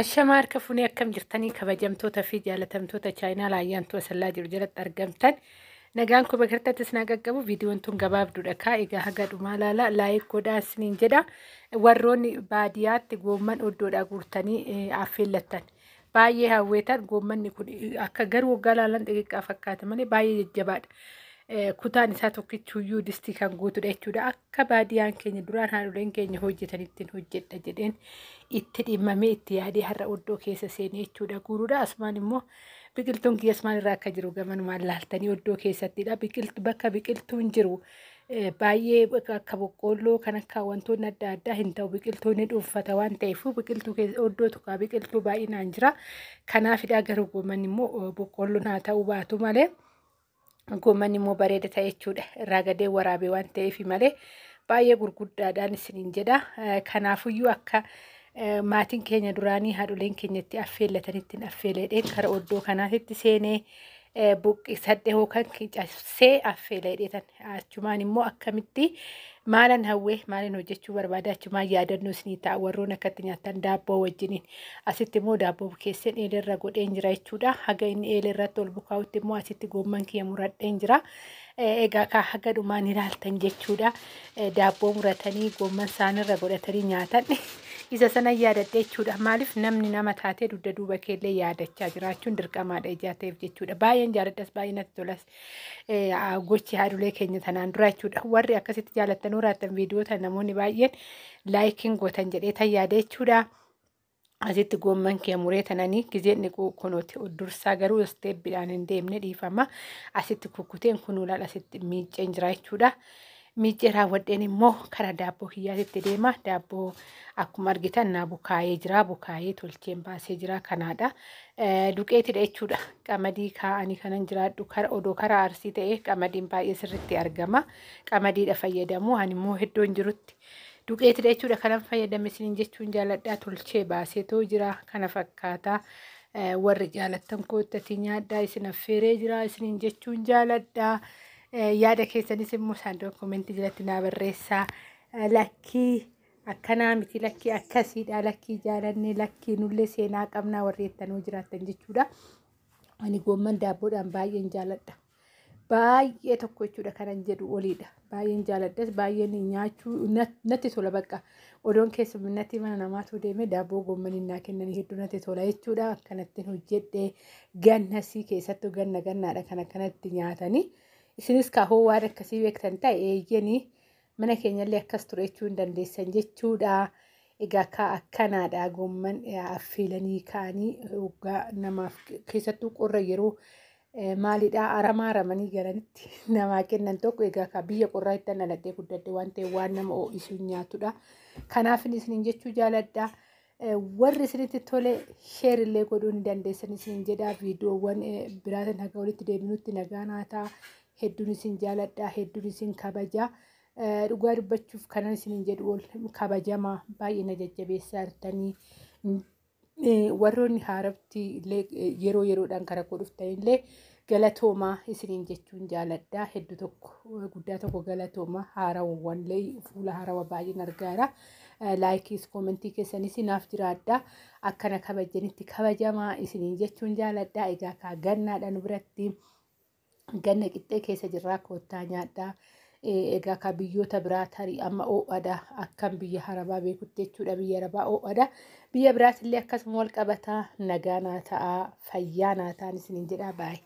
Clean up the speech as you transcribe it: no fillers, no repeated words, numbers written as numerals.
Ashama harka fuunee akkam jirtanii kabajamtoota fi jaalatamtoota chaayinaa laayyaantu asallaa jiru jalatti argamtan. Nagaan kuba gartattis na qaqqabu viidiyoon tun gabaabduudha kaa egaa haga dhumaa laala laayik godhaa isiniin jedha. Warroonni baadiyyaatti goomman oddoodhaa guurtanii affeellattan. Baay'ee hawweetan goommanni kun akka garuu waggaa laalan xixiqqaa fakkaata malee baay'ee jajjabaadha. Kutaan isaa tokkichuyyuu distii kan guutudha jechuudha. Akka baadiyyaan keenya duraan haadholeen keenya hojjetan ittiin hojjedha jedheen itti dhimmamee itti yaadee har'a oddoo keessa seenee jechuudha guuruudha. Asumaan immoo biqiltuun kiyya asumaan irraa akka jiru gamanumaan laaltanii oddoo keessattidha. Bakka biqiltuun jiru baay'ee akka boqqoolloo kan akka wantoonni adda addaa hin ta'u biqiltuun ni dhuunfata waan ta'eef biqiltuu oddoo tokko biqiltuu baay'inaan jira. Kanaafidha garuu goommanni immoo boqqoolloon haa ta'uu baatu malee. Goommanni immoo bareeda ta'e jechuudha. Irraa gadee waraabee waan ta'eef malee baay'ee gurguddaadhaan isiniin jedha. Kanaafuyyuu akka maatiin keenya duraanii haadholeen keenyatti affeellatanitti affeeledheen kara oddoo kanaatitti seenee buqqisadhe yookaan cabsee affeeledheetan. Achumaan immoo akkamitti maalan hawwee maalin hojjechuu barbaada achumaan yaadannoo isinii ta'a warroon akkatti nyaatan daabboo wajjiniin. Asitti immoo daabboo bukeesseen eelerra godheen jira jechuudha. Haga inni eelerratti ol bukaa'utti immoo asitti goomman kiyya muradheen jira. Egaa kaa haga dhumaan ilaaltan jechuudha. Daabboo muratanii goomman isaanirra godhatanii nyaatan. Isa sana yaadadhe jechuudha. Maaliif namni nama taatee dugda duuba keellee yaadachaa jiraachuun dirqamaadha ijaa ta'eef jechuudha. Baay'een jaaladhas baay'ee natti tolas. Gochi haadholee keenya tanaan dura jechuudha. Warri akkasitti jaalattan waraattan viidiyoota namoonni baay'een laayikiin gootan jedhee tan yaada jechuudha. Asitti goomman kee muree tananii gizeen kunuuti dursaa garuu isteeppiidhaan hin deemne dhiifama. Asitti kukkuteen kunuulaan asitti miicceen jira jechuudha. Miiccee raawwadheen immoo kara daabboo kiyyaatitti deema. Daabboo akkuma argitan naa bukaayee jira. Bukaayee tolcheen baasee jira kanaadha. Duqeetidha jechuudha. Qamadii kaa'anii kanan jiraadhu odoo karaa arsii ta'e qamadiin baay'ee sirriitti argama. Qamadiidha fayyadamu ani immoo hedduun jirutti. Duqeetidha jechuudha kanan fayyadame isiniin jechuun jaaladhaa tolchee baaseetoo jira kana fakkaata. Warri jaalattan koottatii nyaadhaa isin affeeree jira isiniin jechuun jaaladhaa. Yaada keessanis immoo saanduqa komentii jalatti naa barreessaa. Lakkii akkanaa miti lakkii akkasiidha lakkii jaalannee lakkii nullee seenaa qabnaa warri jettanuu jiraattan jechuudha. Ani goomman daabboodhaan baay'een jaaladha. Baay'ee tokko jechuudha kanan jedhu oliidha. Baay'een jaaladhas baay'een nyaachuu natti tola bakka. Odoon keessummaatti mana namaatu deeme daabboo goommanii naa kennanii hedduu natti tola jechuudha. Akkanattiin hojjedhee gannasii keessattuu gannaadha kan akkanatti nyaatanii. Isinis kaahoo waan akkasii beektan ta'e eeyyanii mana keenyallee akkas ture jechuu hin dandeessan jechuudha. Egaa akkanaadha goomman affeelanii ka'anii waggaa namaaf keessattuu qorra yeroo maalidhaa aramaa aramanii galanitti namaa kennan tokko egaa biyya qorraa itti dhaladhee guddadde waan ta'eef waan nama ho'isuu nyaatudha. Kanaaf isiniin jechuu jaaladha. Warri isinitti tole sheerillee godhuu ni dandeessan isiniin jedha. Viidiyoowwan biraatiin haga walitti deebinutti nagaan haa ta'a. Hedduun isin jaaladhaa hedduun isin kabajaa. Dhugaa dubbachuuf kanan isiniin jedhu kabajamaa baay'ee na jajjabeessaa jirtanii. Warroonni haarabtii yeroo yeroodhaan kara godhuftanillee galatoomaa isiniin jechuun jaaladhaa. Hedduu tokko guddaa tokko galatoomaa haarawwanillee fuula haarawaa baay'een argaara. Laayikiis koomentii keessanis naaf jiraadhaa. Akkana kabajanitti kabajamaa isiniin jechuun jaaladhaa. Egaa gannaadhaan biratti ganna qixxee keessa jirraa koottaa nyaadhaa. Egaa biyyoota biraa tarii amma ho'aadha akkam biyya harabaa beekutti jechuudha biyya harabaa ho'aadha. Biyya biraatillee akkasuma wal qabataa nagaa naa ta'a fayyaa naa ta'an isiniin jedhaa baay'ee.